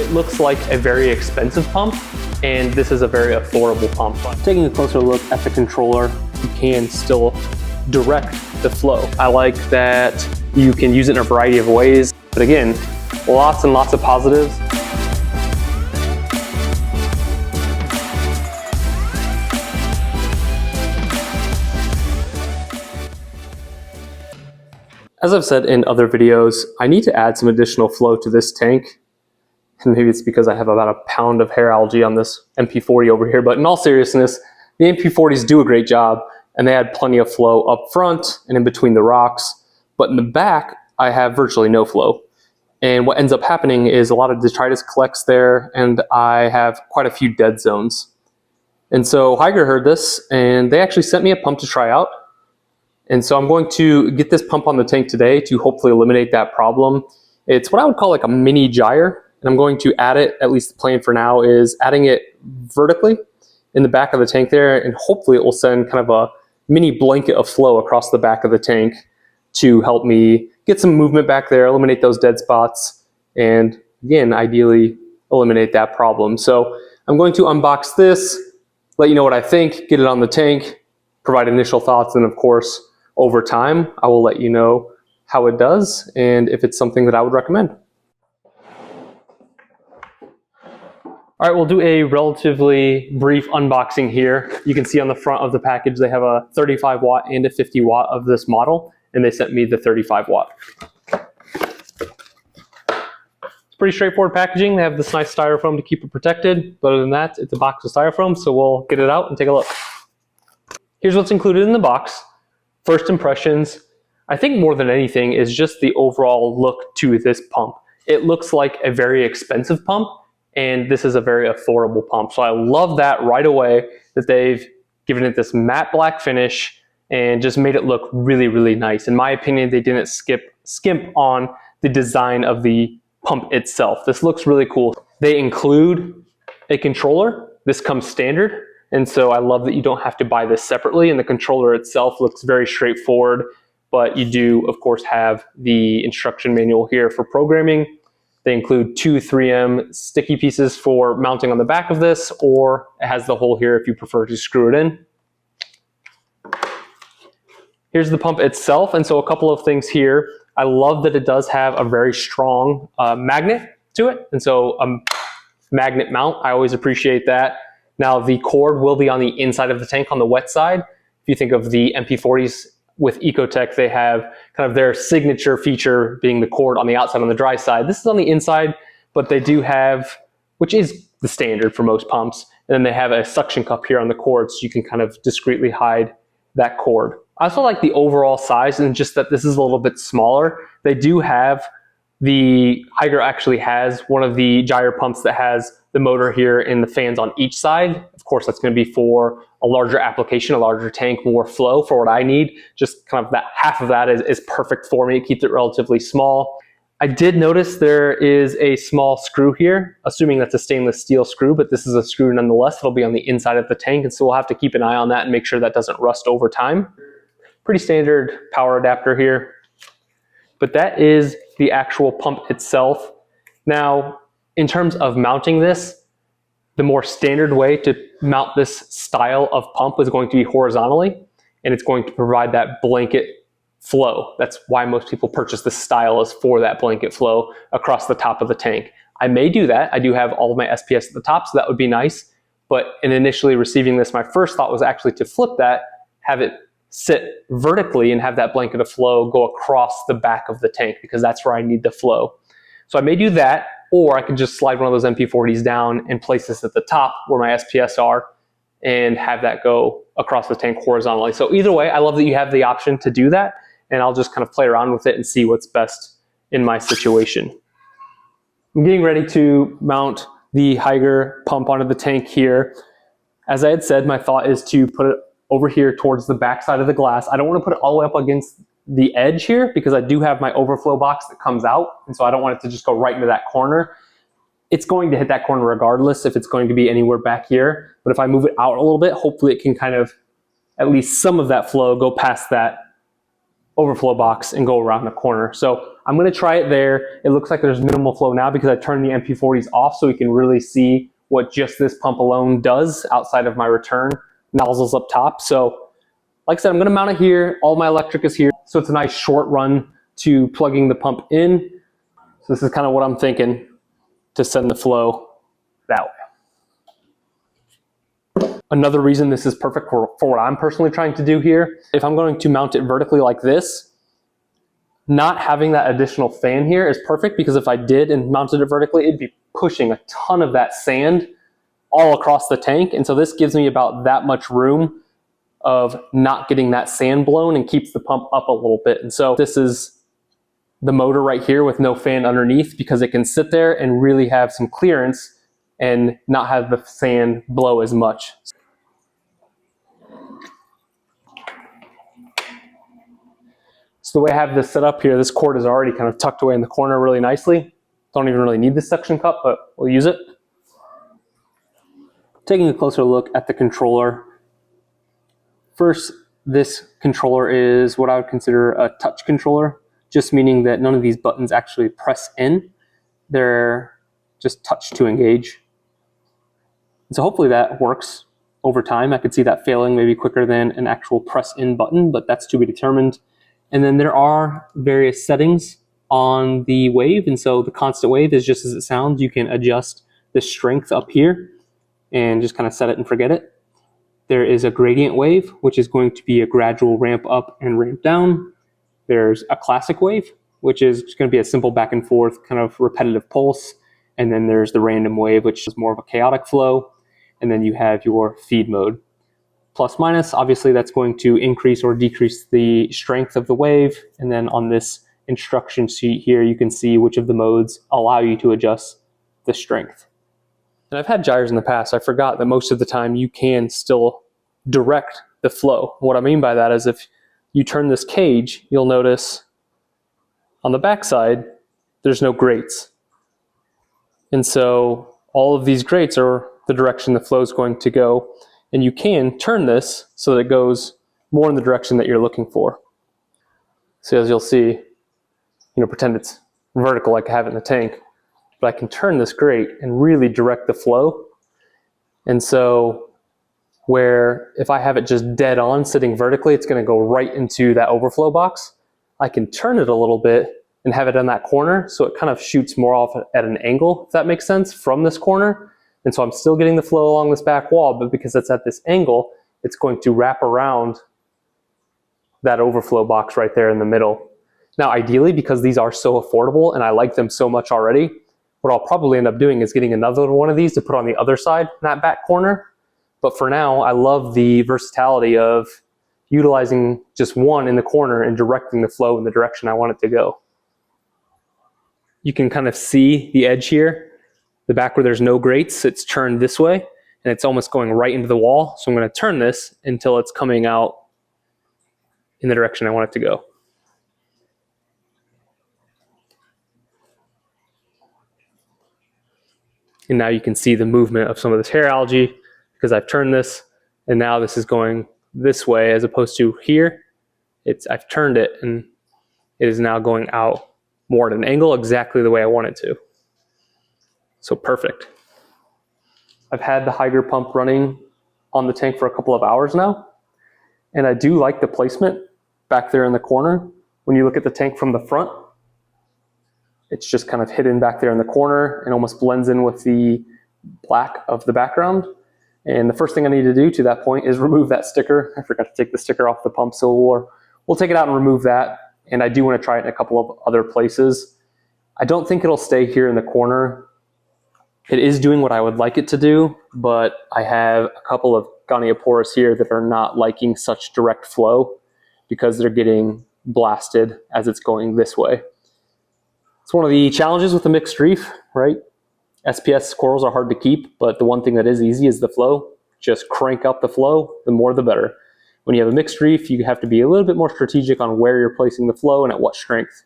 It looks like a very expensive pump, and this is a very affordable pump. Taking a closer look at the controller, you can still direct the flow. I like that you can use it in a variety of ways, but again, lots and lots of positives. As I've said in other videos, I need to add some additional flow to this tank. And maybe it's because I have about a pound of hair algae on this MP40 over here, but in all seriousness, the MP40s do a great job, and they add plenty of flow up front and in between the rocks. But in the back, I have virtually no flow. And what ends up happening is a lot of detritus collects there, and I have quite a few dead zones. And so Hygger heard this, and they actually sent me a pump to try out. And so I'm going to get this pump on the tank today to hopefully eliminate that problem. It's what I would call like a mini gyre, and I'm going to add it, at least the plan for now is adding it vertically in the back of the tank there, and hopefully it will send kind of a mini blanket of flow across the back of the tank to help me get some movement back there, eliminate those dead spots, and again, ideally eliminate that problem. So I'm going to unbox this, let you know what I think, get it on the tank, provide initial thoughts, and of course, over time, I will let you know how it does and if it's something that I would recommend. All right, we'll do a relatively brief unboxing here. You can see on the front of the package, they have a 35 watt and a 50 watt of this model, and they sent me the 35 watt. It's pretty straightforward packaging. They have this nice styrofoam to keep it protected, but other than that, it's a box of styrofoam, so we'll get it out and take a look. Here's what's included in the box. First impressions, I think more than anything, is just the overall look to this pump. It looks like a very expensive pump, and this is a very affordable pump. So I love that right away, that they've given it this matte black finish and just made it look really, really nice. In my opinion, they didn't skimp on the design of the pump itself. This looks really cool. They include a controller. This comes standard. And so I love that you don't have to buy this separately, and the controller itself looks very straightforward, but you do, of course, have the instruction manual here for programming. They include 2 3M sticky pieces for mounting on the back of this, or it has the hole here if you prefer to screw it in. Here's the pump itself, and so a couple of things here. I love that it does have a very strong magnet to it, and so a magnet mount, I always appreciate that. Now the cord will be on the inside of the tank on the wet side. If you think of the MP40s with Ecotech, they have kind of their signature feature being the cord on the outside on the dry side. This is on the inside, but they do have, which is the standard for most pumps, and then they have a suction cup here on the cord so you can kind of discreetly hide that cord. I also like the overall size, and just that this is a little bit smaller. They do have, the Hygger actually has one of the gyre pumps that has the motor here and the fans on each side. Of course, that's going to be for a larger application, a larger tank, more flow for what I need. Just kind of that half of that is perfect for me. It keeps it relatively small. I did notice there is a small screw here, assuming that's a stainless steel screw, but this is a screw nonetheless. It'll be on the inside of the tank, and so we'll have to keep an eye on that and make sure that doesn't rust over time. Pretty standard power adapter here. But that is the actual pump itself. Now, in terms of mounting this, the more standard way to mount this style of pump is going to be horizontally, and it's going to provide that blanket flow. That's why most people purchase this style, is for that blanket flow across the top of the tank. I may do that. I do have all of my SPS at the top, so that would be nice. But in initially receiving this, my first thought was actually to flip that, have it sit vertically and have that blanket of flow go across the back of the tank, because that's where I need the flow. So I may do that, or I could just slide one of those MP40s down and place this at the top where my SPS are and have that go across the tank horizontally. So either way, I love that you have the option to do that, and I'll just kind of play around with it and see what's best in my situation. I'm getting ready to mount the Hygger pump onto the tank here. As I had said, my thought is to put it over here towards the back side of the glass. I don't want to put it all the way up against the edge here, because I do have my overflow box that comes out, and so I don't want it to just go right into that corner. It's going to hit that corner regardless if it's going to be anywhere back here, but if I move it out a little bit, hopefully it can kind of, at least some of that flow, go past that overflow box and go around the corner. So I'm gonna try it there. It looks like there's minimal flow now because I turned the MP40s off so we can really see what just this pump alone does outside of my return nozzles up top. So like I said, I'm gonna mount it here. All my electric is here. So it's a nice short run to plugging the pump in. So this is kind of what I'm thinking to send the flow that way. Another reason this is perfect for what I'm personally trying to do here, if I'm going to mount it vertically like this, not having that additional fan here is perfect, because if I did and mounted it vertically, it'd be pushing a ton of that sand all across the tank. And so this gives me about that much room of not getting that sand blown and keeps the pump up a little bit. And so this is the motor right here with no fan underneath, because it can sit there and really have some clearance and not have the sand blow as much. So the way I have this set up here, this cord is already kind of tucked away in the corner really nicely. Don't even really need this suction cup, but we'll use it. Taking a closer look at the controller. First, this controller is what I would consider a touch controller, just meaning that none of these buttons actually press in. They're just touch to engage. So hopefully that works over time. I could see that failing maybe quicker than an actual press in button, but that's to be determined. And then there are various settings on the wave. And so the constant wave is just as it sounds. You can adjust the strength up here and just kind of set it and forget it. There is a gradient wave, which is going to be a gradual ramp up and ramp down. There's a classic wave, which is just going to be a simple back and forth kind of repetitive pulse. And then there's the random wave, which is more of a chaotic flow. And then you have your feed mode. Plus minus, obviously that's going to increase or decrease the strength of the wave. And then on this instruction sheet here, you can see which of the modes allow you to adjust the strength. And I've had gyres in the past. I forgot that most of the time you can still direct the flow. What I mean by that is if you turn this cage, you'll notice on the backside, there's no grates. And so all of these grates are the direction the flow is going to go. And you can turn this so that it goes more in the direction that you're looking for. So as you'll see, pretend it's vertical like I have it in the tank, but I can turn this grate and really direct the flow. And so where if I have it just dead on sitting vertically, it's going to go right into that overflow box. I can turn it a little bit and have it in that corner, so it kind of shoots more off at an angle, if that makes sense, from this corner. And so I'm still getting the flow along this back wall, but because it's at this angle, it's going to wrap around that overflow box right there in the middle. Now, ideally, because these are so affordable and I like them so much already, what I'll probably end up doing is getting another one of these to put on the other side, in that back corner. But for now, I love the versatility of utilizing just one in the corner and directing the flow in the direction I want it to go. You can kind of see the edge here. The back where there's no grates, it's turned this way, and it's almost going right into the wall. So I'm going to turn this until it's coming out in the direction I want it to go. And now you can see the movement of some of this hair algae because I've turned this, and now this is going this way as opposed to here. I've turned it, and it is now going out more at an angle exactly the way I want it to. So perfect. I've had the Hygger pump running on the tank for a couple of hours now, and I do like the placement back there in the corner. When you look at the tank from the front, it's just kind of hidden back there in the corner and almost blends in with the black of the background. And the first thing I need to do to that point is remove that sticker. I forgot to take the sticker off the pump, so we'll take it out and remove that. And I do want to try it in a couple of other places. I don't think it'll stay here in the corner. It is doing what I would like it to do, but I have a couple of gonioporas here that are not liking such direct flow because they're getting blasted as it's going this way. It's one of the challenges with a mixed reef, right? SPS corals are hard to keep, but the one thing that is easy is the flow. Just crank up the flow, the more the better. When you have a mixed reef, you have to be a little bit more strategic on where you're placing the flow and at what strength.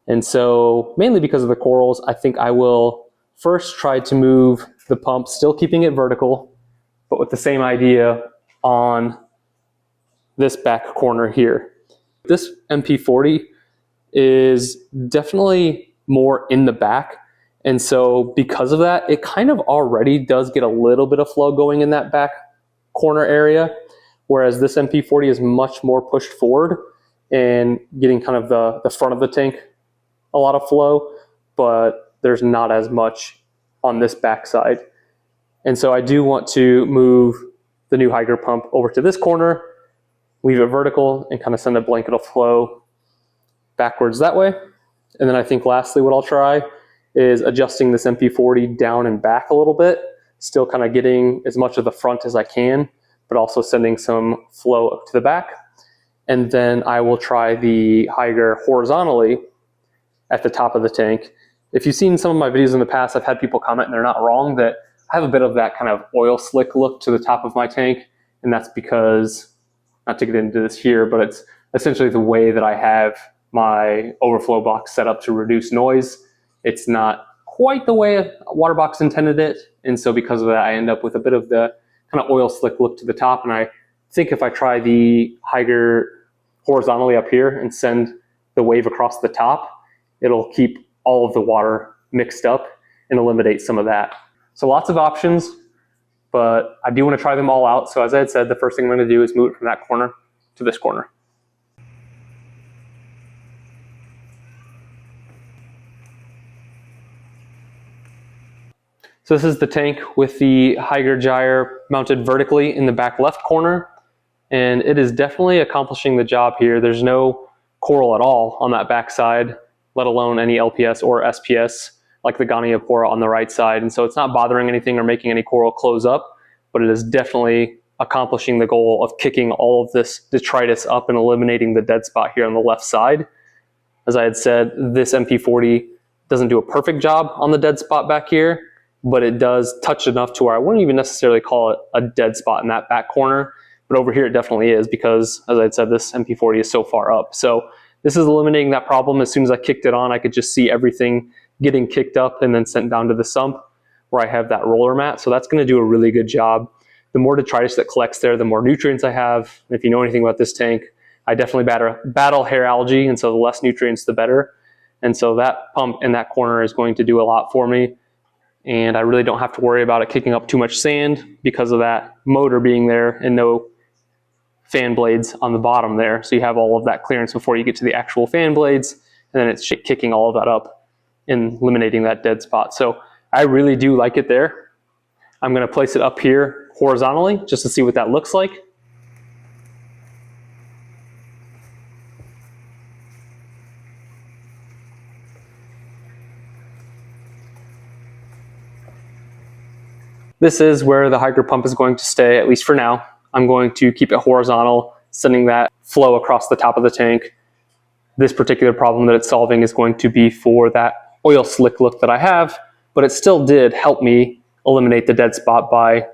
And so, mainly because of the corals, I think I will first try to move the pump, still keeping it vertical, but with the same idea on this back corner here. This MP40 is definitely more in the back. And so because of that, it kind of already does get a little bit of flow going in that back corner area, whereas this MP40 is much more pushed forward and getting kind of the front of the tank a lot of flow, but there's not as much on this backside. And so I do want to move the new Hygger pump over to this corner, leave it vertical, and kind of send a blanket of flow backwards that way. And then I think lastly what I'll try is adjusting this MP40 down and back a little bit, still kind of getting as much of the front as I can, but also sending some flow up to the back. And then I will try the Hygger horizontally at the top of the tank. If you've seen some of my videos in the past, I've had people comment, and they're not wrong, that I have a bit of that kind of oil slick look to the top of my tank. And that's because, not to get into this here, but it's essentially the way that I have my overflow box set up to reduce noise. It's not quite the way a water box intended it. And so because of that, I end up with a bit of the kind of oil slick look to the top. And I think if I try the Hygger horizontally up here and send the wave across the top, it'll keep all of the water mixed up and eliminate some of that. So lots of options, but I do want to try them all out. So as I had said, the first thing I'm going to do is move it from that corner to this corner. So this is the tank with the Hygger gyre mounted vertically in the back left corner, and it is definitely accomplishing the job here. There's no coral at all on that back side, let alone any LPS or SPS like the Goniopora on the right side. And so it's not bothering anything or making any coral close up, but it is definitely accomplishing the goal of kicking all of this detritus up and eliminating the dead spot here on the left side. As I had said, this MP40 doesn't do a perfect job on the dead spot back here, but it does touch enough to where I wouldn't even necessarily call it a dead spot in that back corner. But over here it definitely is, because as I had said, this MP40 is so far up. So this is eliminating that problem. As soon as I kicked it on, I could just see everything getting kicked up and then sent down to the sump where I have that roller mat. So that's going to do a really good job. The more detritus that collects there, the more nutrients I have. And if you know anything about this tank, I definitely battle hair algae, and so the less nutrients, the better. And so that pump in that corner is going to do a lot for me. And I really don't have to worry about it kicking up too much sand because of that motor being there and no fan blades on the bottom there. So you have all of that clearance before you get to the actual fan blades, and then it's kicking all of that up and eliminating that dead spot. So I really do like it there. I'm going to place it up here horizontally just to see what that looks like. This is where the Hygger pump is going to stay, at least for now. I'm going to keep it horizontal, sending that flow across the top of the tank. This particular problem that it's solving is going to be for that oil slick look that I have, but it still did help me eliminate the dead spot by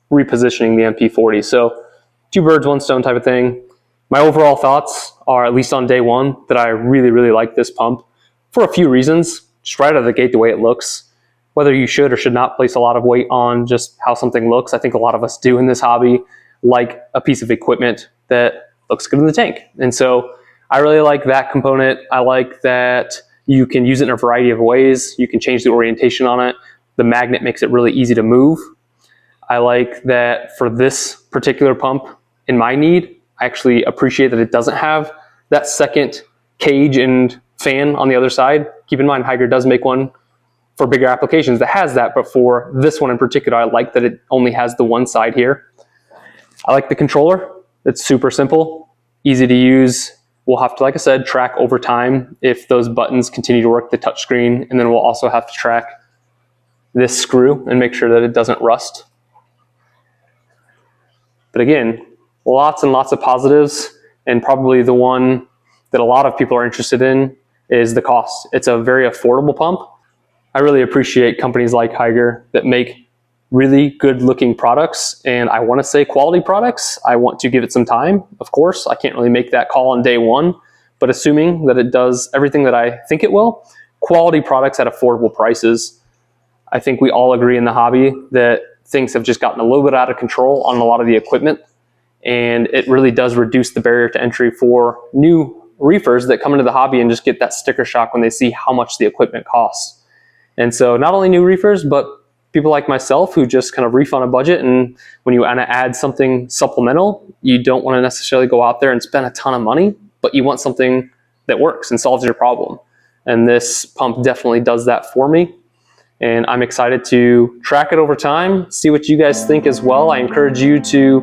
repositioning the MP40. So 2 birds, 1 stone type of thing. My overall thoughts are, at least on day one, that I really, really like this pump for a few reasons. Just right out of the gate, the way it looks. Whether you should or should not place a lot of weight on just how something looks, I think a lot of us do in this hobby, like a piece of equipment that looks good in the tank. And so I really like that component. I like that you can use it in a variety of ways. You can change the orientation on it. The magnet makes it really easy to move. I like that for this particular pump, in my need, I actually appreciate that it doesn't have that second cage and fan on the other side. Keep in mind, Hygger does make one for bigger applications that has that, but for this one in particular, I like that it only has the one side here. I like the controller. It's super simple, easy to use. We'll have to, like I said, track over time if those buttons continue to work the touchscreen, and then we'll also have to track this screw and make sure that it doesn't rust. But again, lots and lots of positives, and probably the one that a lot of people are interested in is the cost. It's a very affordable pump. I really appreciate companies like Hygger that make really good looking products, and I want to say quality products. I want to give it some time, of course. I can't really make that call on day one, but assuming that it does everything that I think it will, quality products at affordable prices. I think we all agree in the hobby that things have just gotten a little bit out of control on a lot of the equipment, and it really does reduce the barrier to entry for new reefers that come into the hobby and just get that sticker shock when they see how much the equipment costs. And so not only new reefers, but people like myself who just kind of reef on a budget, and when you want to add something supplemental, you don't want to necessarily go out there and spend a ton of money, but you want something that works and solves your problem. And this pump definitely does that for me. And I'm excited to track it over time, see what you guys think as well. I encourage you to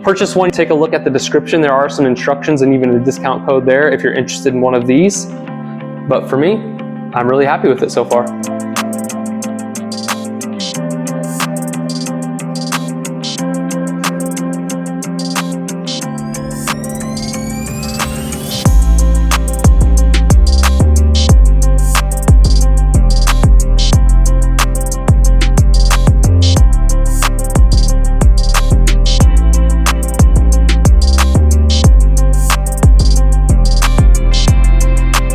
purchase one. Take a look at the description. There are some instructions and even a discount code there if you're interested in one of these. But for me, I'm really happy with it so far.